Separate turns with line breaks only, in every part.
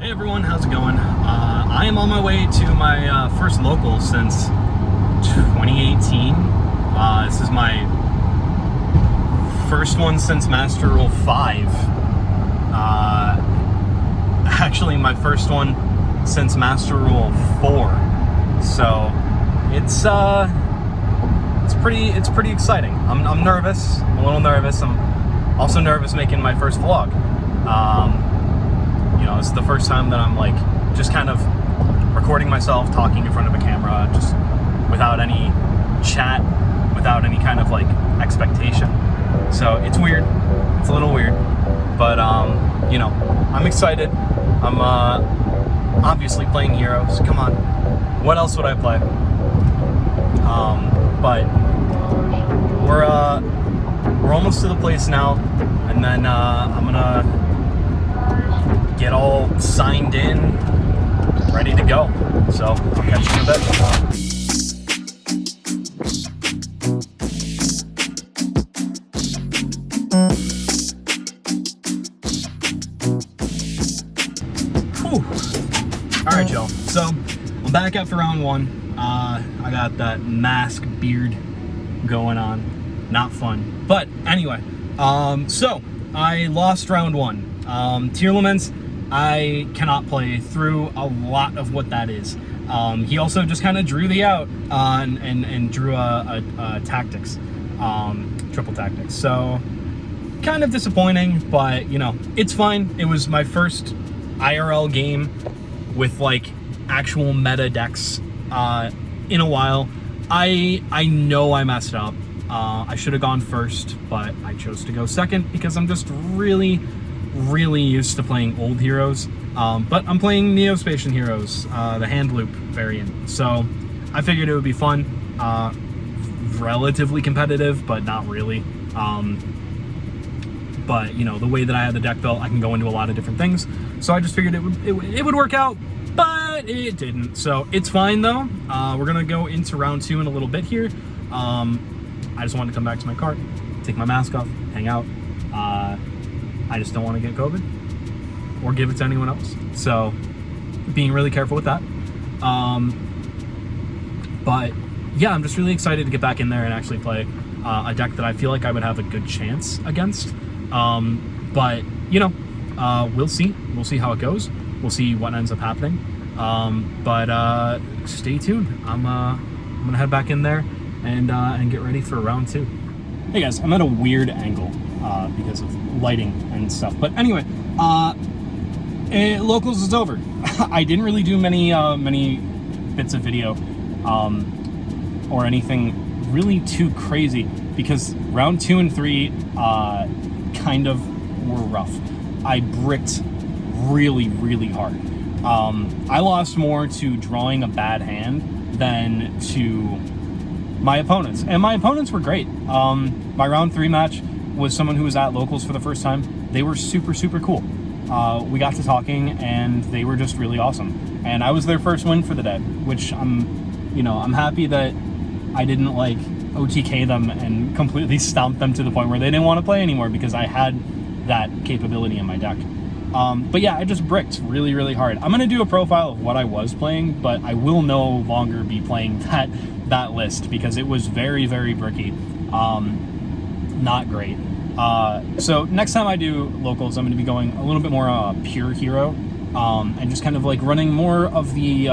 Hey everyone, how's it going? I am on my way to my first local since 2018. This is my first one since Master Rule 5. Actually, my first one since Master Rule 4. So it's pretty exciting. I'm nervous. I'm a little nervous. I'm also nervous making my first vlog. You know, it's the first time that I'm like just kind of recording myself talking in front of a camera, just without any chat, without any kind of like expectation. So it's weird. It's a little weird, but you know, I'm excited. I'm obviously playing Heroes. Come on, what else would I play? But we're almost to the place now, and then I'm gonna get all signed in, ready to go. So I'll catch you in a bit. Whew. All right, y'all. So I'm back after round one. I got that mask beard going on. Not fun. But anyway, so I lost round one. Tier Laments, I cannot play through a lot of what that is. He also just kind of drew the out and drew a tactics, triple tactics. So kind of disappointing, but you know, it's fine. It was my first IRL game with like actual meta decks in a while. I know I messed up. I should have gone first, but I chose to go second because I'm just really used to playing old heroes. But I'm playing Neo-Spacian Heroes, the hand loop variant. So I figured it would be fun, relatively competitive, but not really. But you know, the way that I had the deck built, I can go into a lot of different things. So I just figured it would work out, but it didn't. So it's fine though. We're gonna go into round two in a little bit here. I just wanted to come back to my cart, take my mask off, hang out. I just don't want to get COVID or give it to anyone else. So being really careful with that. But yeah, I'm just really excited to get back in there and actually play a deck that I feel like I would have a good chance against. But you know, we'll see. We'll see how it goes. We'll see what ends up happening. But stay tuned. I'm gonna head back in there and get ready for round two. Hey guys, I'm at a weird angle because of lighting and stuff. But anyway, locals is over. I didn't really do many bits of video or anything really too crazy because round 2 and 3 kind of were rough. I bricked really hard. I lost more to drawing a bad hand than to my opponents, and my opponents were great. My round 3 match was someone who was at locals for the first time. They were super cool. We got to talking and they were just really awesome. And I was their first win for the day, which I'm happy that I didn't like OTK them and completely stomp them to the point where they didn't want to play anymore because I had that capability in my deck. But yeah, I just bricked really hard. I'm gonna do a profile of what I was playing, but I will no longer be playing that list because it was very bricky. Not great. So next time I do locals, I'm going to be going a little bit more pure hero, and just kind of like running more of the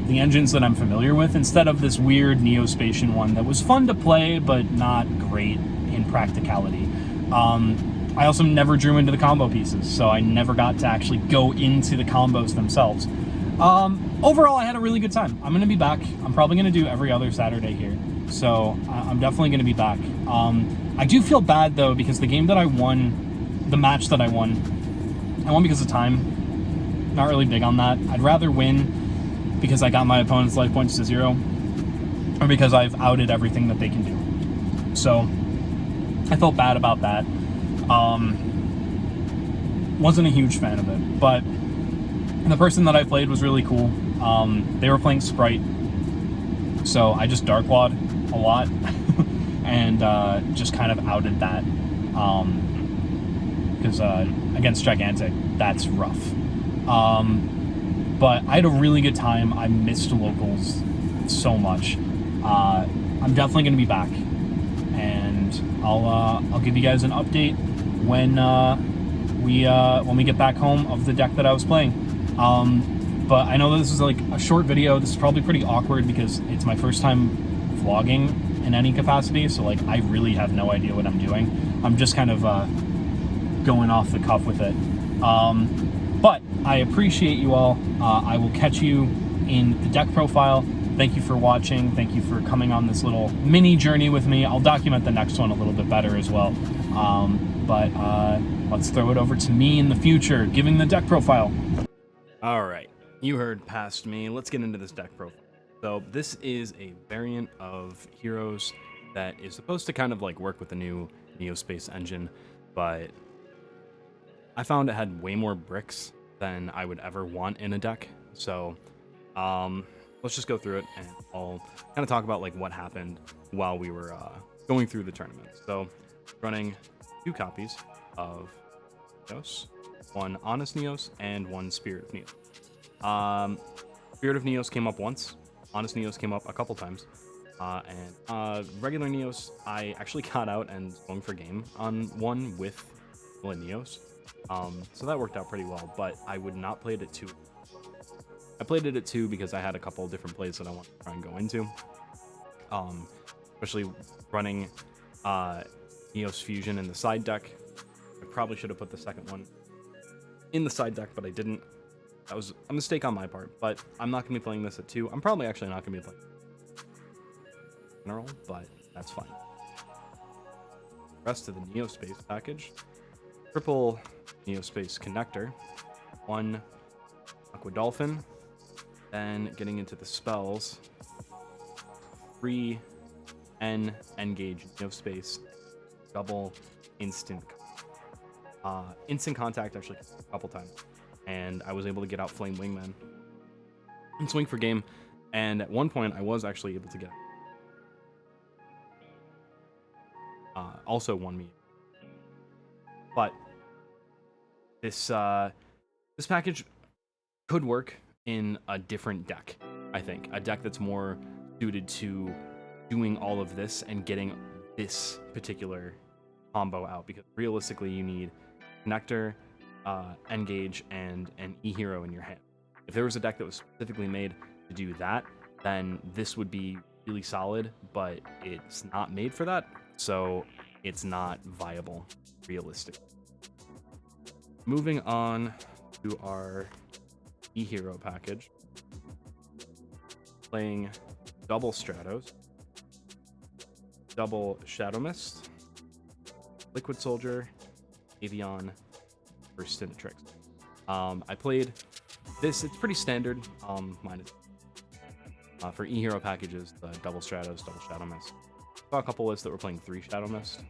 engines that I'm familiar with instead of this weird Neo-Spacian one that was fun to play but not great in practicality. I also never drew into the combo pieces, so I never got to actually go into the combos themselves. Overall, I had a really good time. I'm going to be back. I'm probably going to do every other Saturday here. So I'm definitely going to be back. I do feel bad though, because the game that I won, the match that I won because of time. Not really big on that. I'd rather win because I got my opponent's life points to 0, or because I've outed everything that they can do. So I felt bad about that. Wasn't a huge fan of it, but the person that I played was really cool. They were playing Sprite, so I just Darkwad a lot and just kind of outed that because against Gigantic, that's rough. But I had a really good time. I missed locals so much. I'm definitely going to be back, and I'll give you guys an update when we get back home of the deck that I was playing. But I know that this is like a short video. This is probably pretty awkward because it's my first time vlogging in any capacity, so like I really have no idea what I'm doing. I'm just kind of going off the cuff with it. But I appreciate you all. I will catch you in the deck profile. Thank you for watching. Thank you for coming on this little mini journey with me. I'll document the next one a little bit better as well. But let's throw it over to me in the future, giving the deck profile. All right, you heard past me. Let's get into this deck profile. So this is a variant of Heroes that is supposed to kind of like work with the new Neospace engine, but I found it had way more bricks than I would ever want in a deck. So let's just go through it, and I'll kind of talk about like what happened while we were going through the tournament. So running 2 copies of Neos, 1 Honest Neos, and 1 Spirit of Neos. Spirit of Neos came up once. Honest Neos came up a couple times. And regular Neos, I actually got out and swung for game on one with Neos. So that worked out pretty well, but I would not play it at 2. I played it at 2 because I had a couple of different plays that I wanted to try and go into. Especially running Neos Fusion in the side deck. I probably should have put the second one in the side deck, but I didn't. That was a mistake on my part, but I'm not going to be playing this at 2. I'm probably actually not going to be playing General, but that's fine. Rest of the Neospace package. Triple Neospace connector. 1 Aqua Dolphin. Then getting into the spells. 3 N-Gauge Neospace. Double instant. Instant contact actually a couple times. And I was able to get out Flame Wingman and swing for game. And at one point, I was actually able to get also 1 me. But this package could work in a different deck, I think. A deck that's more suited to doing all of this and getting this particular combo out. Because realistically, you need Connector, N-Gauge, and an E-Hero in your hand. If there was a deck that was specifically made to do that, then this would be really solid, but it's not made for that, so it's not viable, realistic. Moving on to our E-Hero package. Playing double Stratos, double Shadow Mist, Liquid Soldier, Avion, for Stinatrix. I played this, it's pretty standard, minus for E-Hero packages, the double Stratos, double Shadow Mist. I saw a couple lists that were playing 3 Shadow Mist.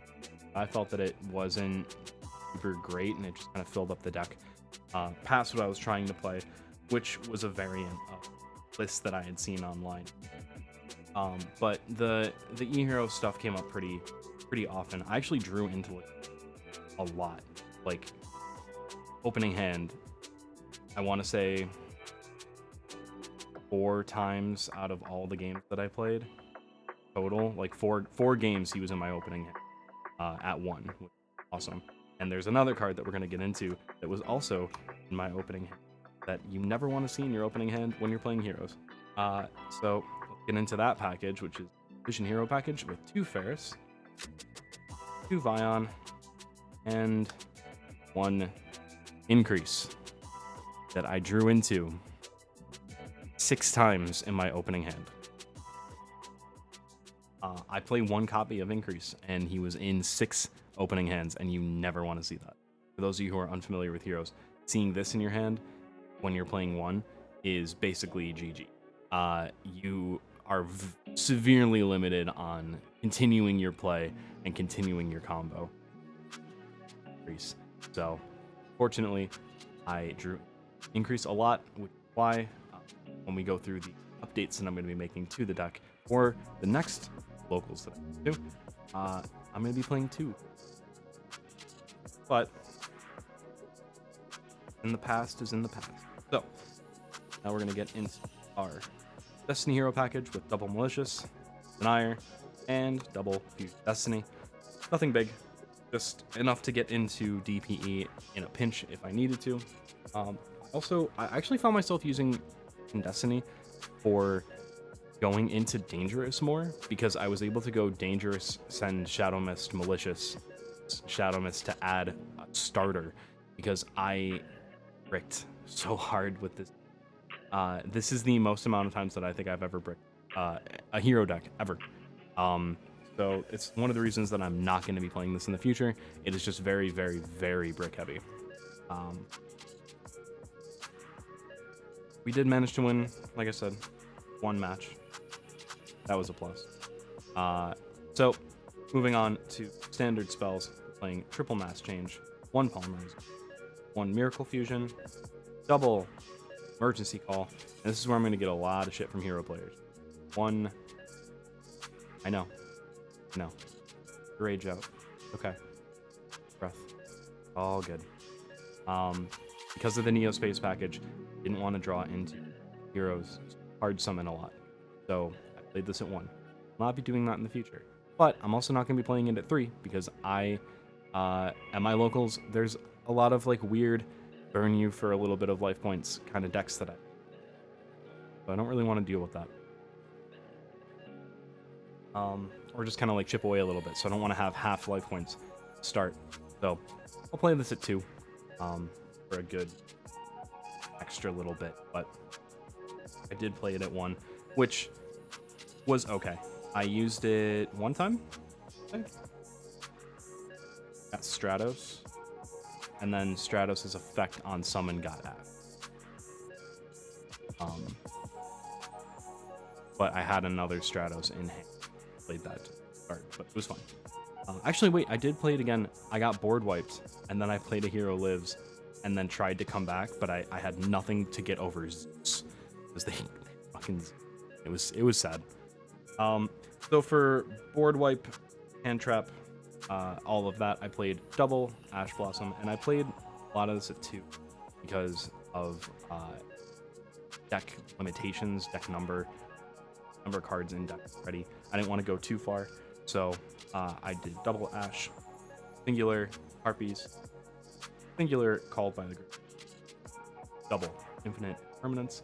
I felt that it wasn't super great, and it just kind of filled up the deck past what I was trying to play, which was a variant of lists that I had seen online. But the E-Hero stuff came up pretty often. I actually drew into it a lot. Like, opening hand, I want to say 4 times out of all the games that I played total, like four games he was in my opening hand at 1, which was awesome. And there's another card that we're going to get into that was also in my opening hand that you never want to see in your opening hand when you're playing Heroes. So let's get into that package, which is Vision Hero package with 2 Ferris, 2 Vion, and 1 Increase that I drew into 6 times in my opening hand. I play 1 copy of Increase, and he was in 6 opening hands, and you never want to see that. For those of you who are unfamiliar with Heroes, seeing this in your hand when you're playing 1 is basically GG. You are severely limited on continuing your play and continuing your combo. So, fortunately, I drew Increase a lot, which is why when we go through the updates that I'm going to be making to the deck or the next locals that I do, I'm going to be playing 2. But in the past is in the past.
So now we're going to get into our Destiny Hero package with double Malicious, Denier, and double Fuse Destiny. Nothing big, just enough to get into DPE in a pinch if I needed to. Also, I actually found myself using Destiny for going into Dangerous more, because I was able to go Dangerous, send Shadow Mist, Malicious, Shadow Mist to add a starter, because I bricked so hard with this. This is the most amount of times that I think I've ever bricked a hero deck ever. So it's one of the reasons that I'm not going to be playing this in the future. It is just very, very, very brick heavy. We did manage to win, like I said, one match. That was a plus. So moving on to standard spells, playing triple mass change, one polymerize, one miracle fusion, double emergency call, and this is where I'm going to get a lot of shit from hero players. One, I know, rage out. Okay, breath, all good. Because of the Neo Space package, didn't want to draw into heroes hard summon a lot, so I played this at 1. I'll not be doing that in the future, but I'm also not going to be playing it at 3 because at my locals, there's a lot of like weird burn you for a little bit of life points kind of decks that so I don't really want to deal with that. Or just kind of like chip away a little bit, so I don't want to have half life points start. So I'll play this at 2 for a good extra little bit, but I did play it at 1, which was okay. I used it one time, I think, at Stratos, and then Stratos' effect on summon got added. But I had another Stratos in hand. Played that to start, but it was fun. Actually, wait, I did play it again. I got board wiped, and then I played a Hero Lives, and then tried to come back, but I had nothing to get over Zeus, because they fucking... It was sad. So for board wipe, hand trap, all of that, I played double Ash Blossom, and I played a lot of this at 2 because of deck limitations, deck number cards in deck already. I didn't want to go too far, so I did double Ash, singular Harpies, singular Called by the Grave, double Infinite Permanence.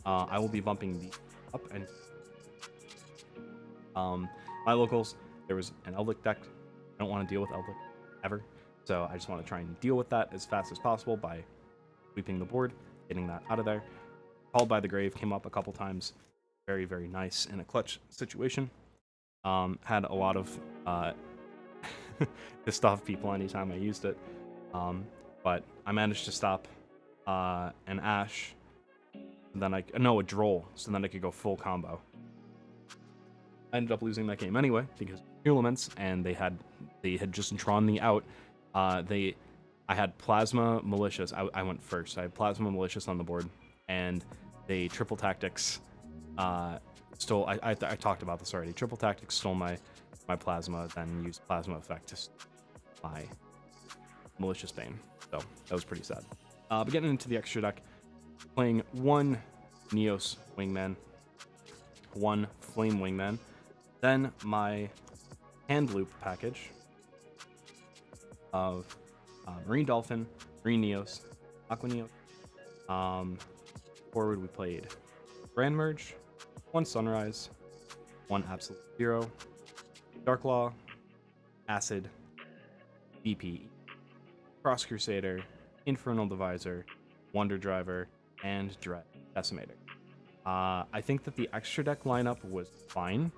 I will be bumping the up and my locals, there was an Eldritch deck. I don't want to deal with Eldritch ever, so I just want to try and deal with that as fast as possible by sweeping the board, getting that out of there. Called by the Grave came up a couple times. Very, very nice in a clutch situation. Had a lot of pissed off people anytime I used it, but I managed to stop an Ash, and then a Droll, so then I could go full combo. I ended up losing that game anyway because elements, and they had just drawn the out. I had Plasma Malicious. I went first. I had Plasma Malicious on the board, and they triple tactics stole. I talked about this already. Triple tactics stole my Plasma, then used Plasma effect to steal my Malicious Bane. So that was pretty sad. But getting into the extra deck, playing one Neos Wingman, one Flame Wingman. Then my hand loop package of Marine Dolphin, Marine Neos, Aqua Neos. Forward we played Grand Merge, one Sunrise, one Absolute Zero, Dark Law, Acid, DP, Cross Crusader, Infernal Divisor, Wonder Driver, and Dread Decimator. I think that the extra deck lineup was fine.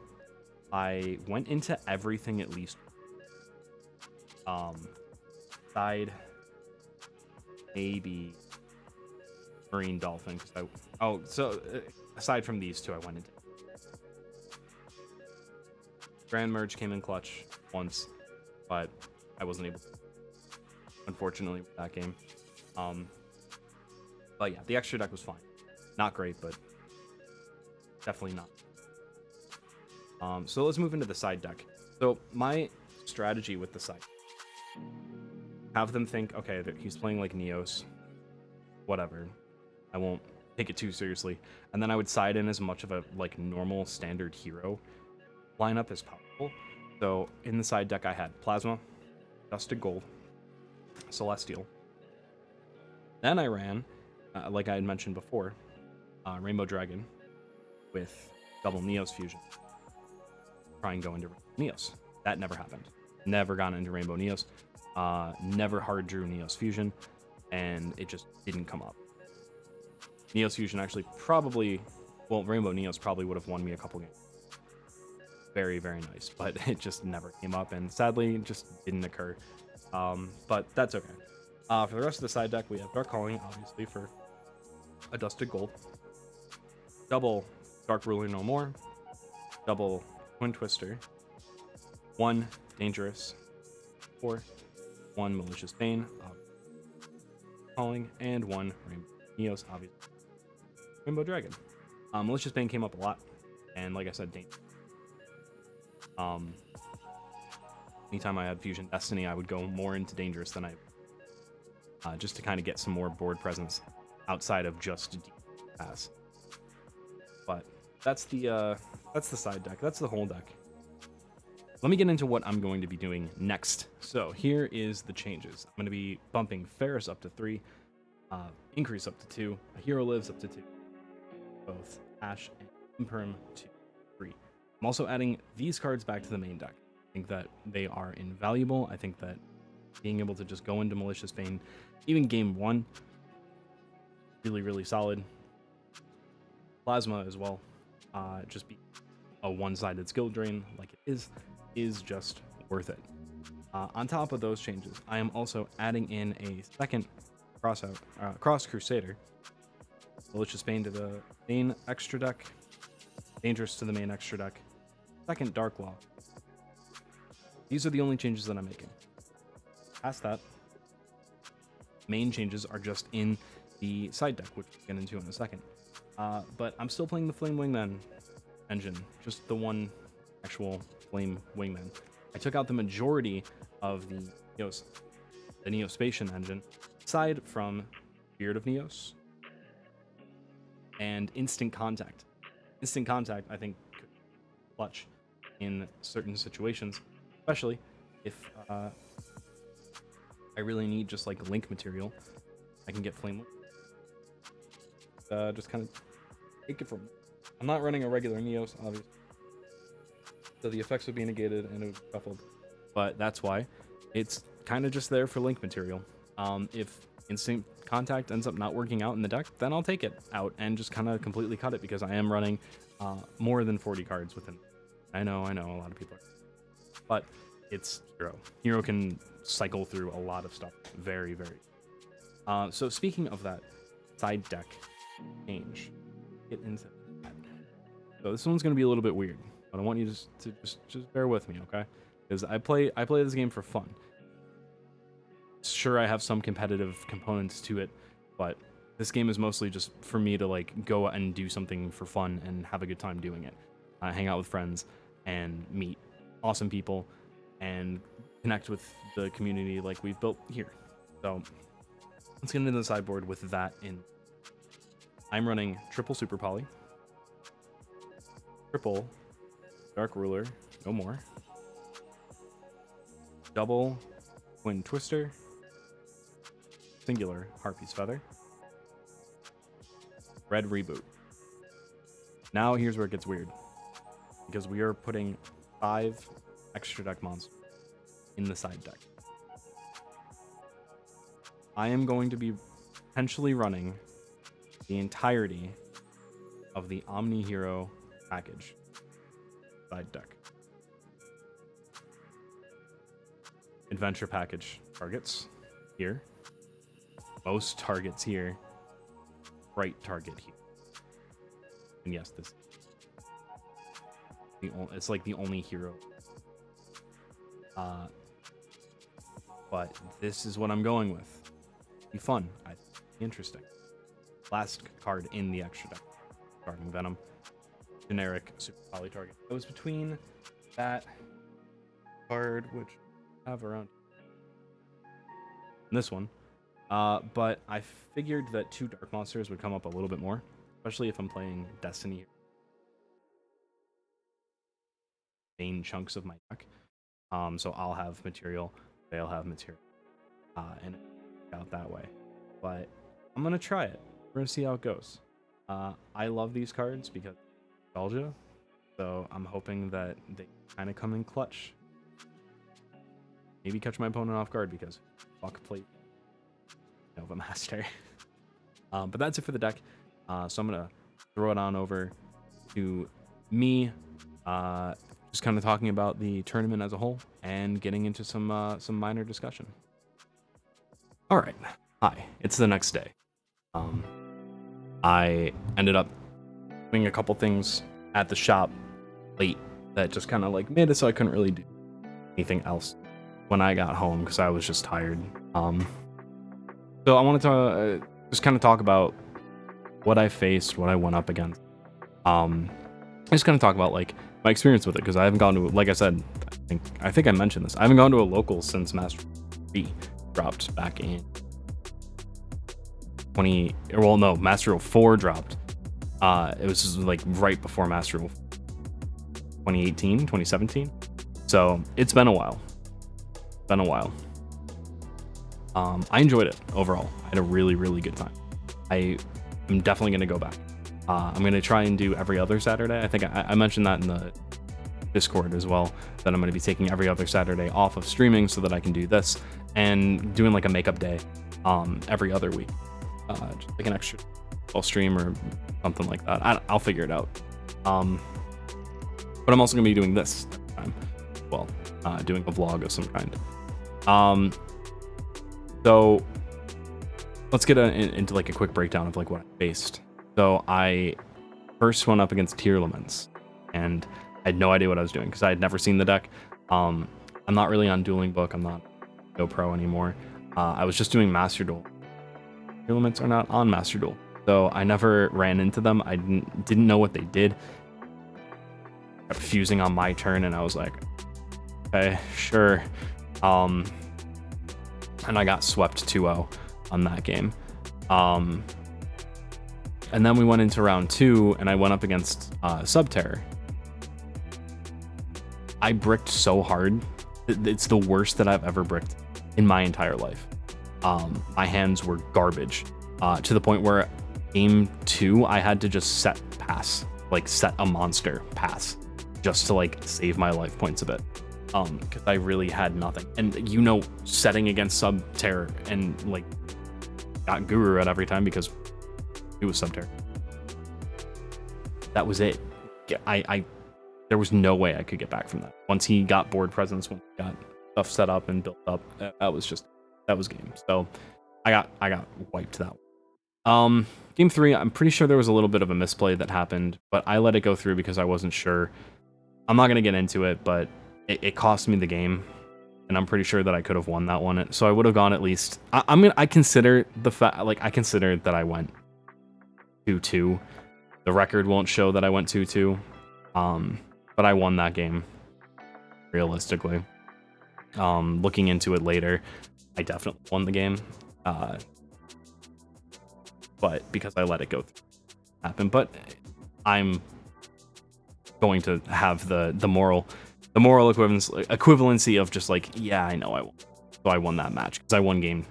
I went into everything at least. Side maybe Marine Dolphin. Aside from these two, I went into. Grand Merge came in clutch once, but I wasn't able to, unfortunately, with that game. But yeah, the extra deck was fine. Not great, but definitely not. So let's move into the side deck. So my strategy with the side, have them think, okay, he's playing like Neos, whatever. I won't take it too seriously. And then I would side in as much of a like normal standard hero lineup as possible. So in the side deck I had Plasma, Dusted Gold, Celestial. Then I ran, like I had mentioned before, Rainbow Dragon with double Neos fusion. Try and go into Neos. That never happened. Never got into Rainbow Neos. Never hard drew Neos fusion, and it just didn't come up. Neos fusion actually probably, well, Rainbow Neos probably would have won me a couple games. Very, very nice, but it just never came up, and sadly, it just didn't occur. But that's okay. For the rest of the side deck, we have Dark Calling, obviously, for a Dusted Gold. Double Dark Ruler No More. Double Twin Twister. 1 Dangerous. 4. 1 Malicious Bane. Calling. And 1 Rainbow Neos, obviously. Rainbow Dragon. Malicious Bane came up a lot. And like I said, Dangerous. Anytime I had Fusion Destiny, I would go more into Dangerous than I just to kind of get some more board presence outside of just pass. But that's the side deck. That's the whole deck. Let me get into what I'm going to be doing next. So here is the changes. I'm going to be bumping Ferris up to 3, Increase up to 2, a Hero Lives up to 2, both Ash and Imperm to 3. I'm also adding these cards back to the main deck. I think that they are invaluable. I think that being able to just go into Malicious Bane, even game 1, really, really solid. Plasma as well. Just be a one-sided skill drain like it is just worth it. On top of those changes, I am also adding in a second Cross Crusader. Malicious Bane to the main extra deck. Dangerous to the main extra deck. Second Dark Law. These are the only changes that I'm making. Past that, main changes are just in the side deck, which we'll get into in a second. But I'm still playing the Flame Wingman engine, just the one actual Flame Wingman. I took out the majority of the Neospatian engine, aside from Beard of Neos and Instant Contact. Instant Contact, I think, could clutch in certain situations, especially if I really need just like link material. I can get Flame. Just kind of take it from. I'm not running a regular Neos, obviously, so the effects would be negated and it would be shuffled. But that's why it's kind of just there for link material. If Instant Contact ends up not working out in the deck, then I'll take it out and just kind of completely cut it, because I am running more than 40 cards within. I know, a lot of people are, but it's Hero. Hero can cycle through a lot of stuff very, very. So speaking of that side deck change, get into that. So this one's going to be a little bit weird, but I want you to just bear with me, okay? Because I play this game for fun. Sure, I have some competitive components to it, but this game is mostly just for me to like go and do something for fun and have a good time doing it. Hang out with friends and meet awesome people and connect with the community like we've built here. So let's get into the sideboard with that in. I'm running triple Super Poly, triple Dark Ruler, no more, double Twin Twister, singular Harpy's Feather, red Reboot. Now here's where it gets weird, because we are putting 5 extra deck monsters in the side deck. I am going to be potentially running the entirety of the Omni Hero package side deck. Adventure package targets here. Most targets here. Bright target here. And yes, this it's like the only hero. But this is what I'm going with. Be fun. Interesting. Last card in the extra deck. Guarding Venom. Generic Super Poly target. It was between that card, which I have around, and this one. But I figured that 2 Dark Monsters would come up a little bit more, especially if I'm playing Destiny. Main chunks of my deck. So I'll have material, they'll have material, and out that way. But I'm gonna try it. We're gonna see how it goes. I love these cards because nostalgia. So I'm hoping that they kind of come in clutch. Maybe catch my opponent off guard because fuck plate Nova Master. But that's it for the deck. So I'm gonna throw it on over to me. Just kind of talking about the tournament as a whole and getting into some minor discussion. All right, hi. It's the next day. I ended up doing a couple things at the shop late that just kind of like made it so I couldn't really do anything else when I got home because I was just tired. So I wanted to just kind of talk about what I faced, what I went up against. Just kind of talk about like my experience with it because I haven't gone to, like I said, I think I mentioned this. I haven't gone to a local since Master 3 dropped back in Master 4 dropped. It was just like right before Master 2018, 2017. So it's been a while. I enjoyed it overall. I had a really, really good time. I am definitely going to go back. I'm going to try and do every other Saturday. I think I mentioned that in the Discord as well, that I'm going to be taking every other Saturday off of streaming so that I can do this and doing like a makeup day every other week. Just like an extra stream or something like that. I'll figure it out. But I'm also going to be doing this time. Well, doing a vlog of some kind. So let's get into like a quick breakdown of like what I faced. So I first went up against Tier Laments, and I had no idea what I was doing because I had never seen the deck. I'm not really on Dueling Book. I'm not Go Pro anymore. I was just doing Master Duel. Tier Laments are not on Master Duel, so I never ran into them. I didn't know what they did. Kept fusing on my turn, and I was like, okay, sure. And I got swept 2-0 on that game. And then we went into round 2, and I went up against Subterror. I bricked so hard. It's the worst that I've ever bricked in my entire life. My hands were garbage to the point where game 2, I had to just set a monster pass just to like save my life points a bit. Because I really had nothing. And setting against Subterror and like got Guru at every time because it was Subterror. That was it. There was no way I could get back from that. Once he got board presence, when he got stuff set up and built up, that was game. So I got wiped that way. Game 3, I'm pretty sure there was a little bit of a misplay that happened, but I let it go through because I wasn't sure. I'm not gonna get into it, but it cost me the game, and I'm pretty sure that I could have won that one. So I would have gone at least. I consider that I went 2-2. The record won't show that I went 2-2, but I won that game. Realistically, looking into it later, I definitely won the game. But because I let it go happen, but I'm going to have the moral equivalency of just like, yeah, I know I won. So I won that match because I won game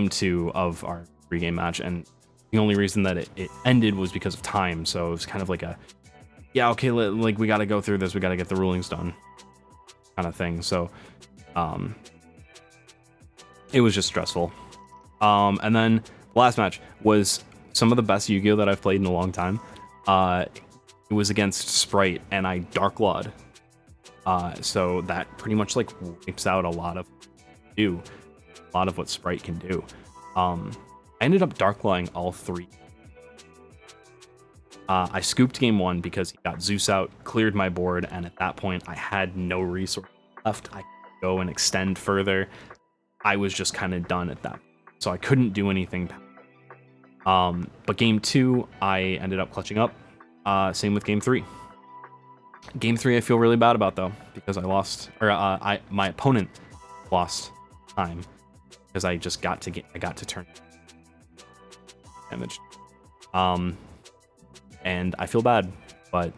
2 of our 3-game match, and the only reason that it ended was because of time. So it was kind of like okay, like we got to go through this, we got to get the rulings done kind of thing. So it was just stressful. And then the last match was some of the best Yu-Gi-Oh that I've played in a long time. It was against Sprite, and I Darklawed. So that pretty much like wipes out a lot of what Sprite can do. I ended up Darklawing all 3. I scooped game 1 because he got Zeus out, cleared my board, and at that point I had no resource left. I could go and extend further. I was just kind of done at that, so I couldn't do anything. But game 2, I ended up clutching up. Same with game 3. Game 3, I feel really bad about though because I lost, or my opponent lost time. because I got to turn damage. And I feel bad, but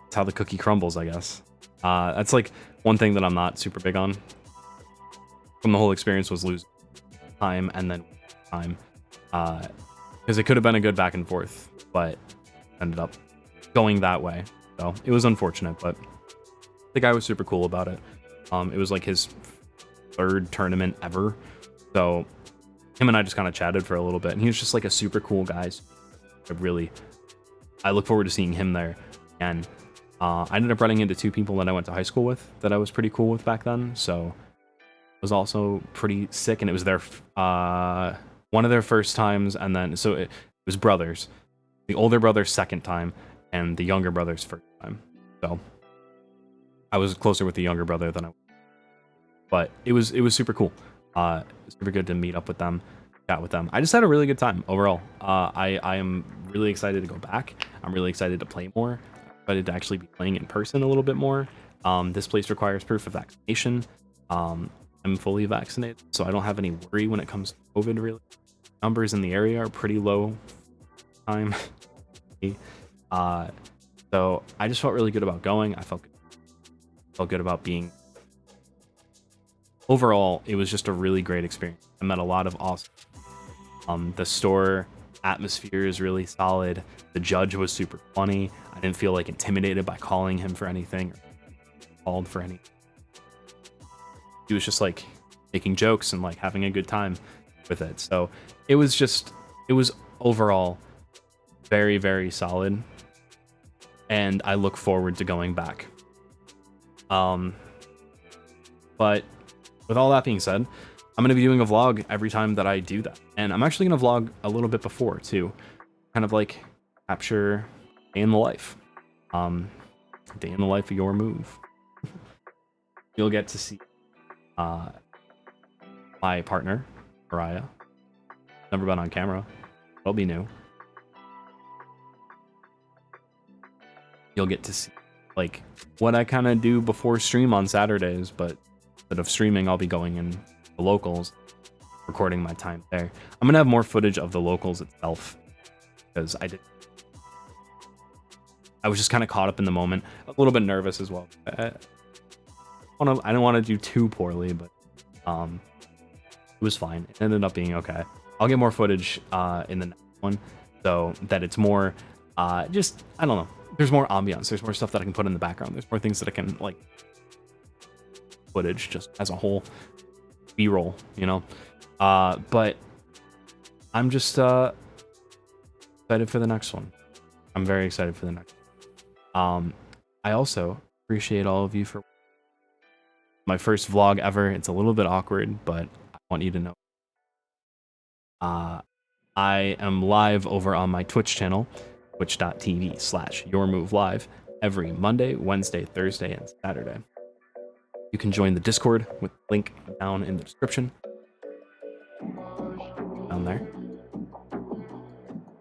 it's how the cookie crumbles, I guess. That's like one thing that I'm not super big on from the whole experience was losing time and then time. Because it could have been a good back and forth, but ended up going that way. So it was unfortunate, but the guy was super cool about it. It was like his 3rd tournament ever. So him and I just kind of chatted for a little bit, and he was just like a super cool guy. I look forward to seeing him there. And I ended up running into 2 people that I went to high school with that I was pretty cool with back then. So it was also pretty sick, and it was their one of their first times, and then so it was brothers. The older brother's 2nd time, and the younger brother's 1st time. So I was closer with the younger brother than I was. But it was super cool. Super good to meet up with them, chat with them. I just had a really good time overall. I am really excited to go back. I'm really excited to play more. I'm excited to actually be playing in person a little bit more. This place requires proof of vaccination. I'm fully vaccinated, so I don't have any worry when it comes to COVID, really. Numbers in the area are pretty low time. So I just felt really good about going. I felt good about being. Overall, it was just a really great experience. I met a lot of awesome. The store atmosphere is really solid. The judge was super funny. I didn't feel like intimidated by calling him for anything or called for anything. He was just like making jokes and like having a good time with it. So it was overall very, very solid. And I look forward to going back. But with all that being said, I'm going to be doing a vlog every time that I do that. And I'm actually going to vlog a little bit before too. Kind of like capture day in the life. Day in the life of your move. You'll get to see my partner, Mariah. Never been on camera. It'll be new. You'll get to see like what I kind of do before stream on Saturdays, but instead of streaming, I'll be going in the locals, recording my time there. I'm gonna have more footage of the locals itself because I was just kind of caught up in the moment, a little bit nervous as well. I don't want to do too poorly, but it was fine. It ended up being okay. I'll get more footage in the next one, so that it's more just, I don't know. There's more ambiance. There's more stuff that I can put in the background. There's more things that I can like footage just as a whole B-roll, you know. But I'm just excited for the next one. I'm very excited for the next one. I also appreciate all of you for my first vlog ever. It's a little bit awkward, but I want you to know I am live over on my Twitch channel, twitch.tv/yourmovelive, every Monday, Wednesday, Thursday, and Saturday. You can join the Discord with the link down in the description. Down there.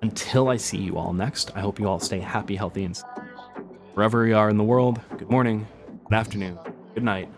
Until I see you all next, I hope you all stay happy, healthy, and safe. Wherever you are in the world, good morning, good afternoon, good night,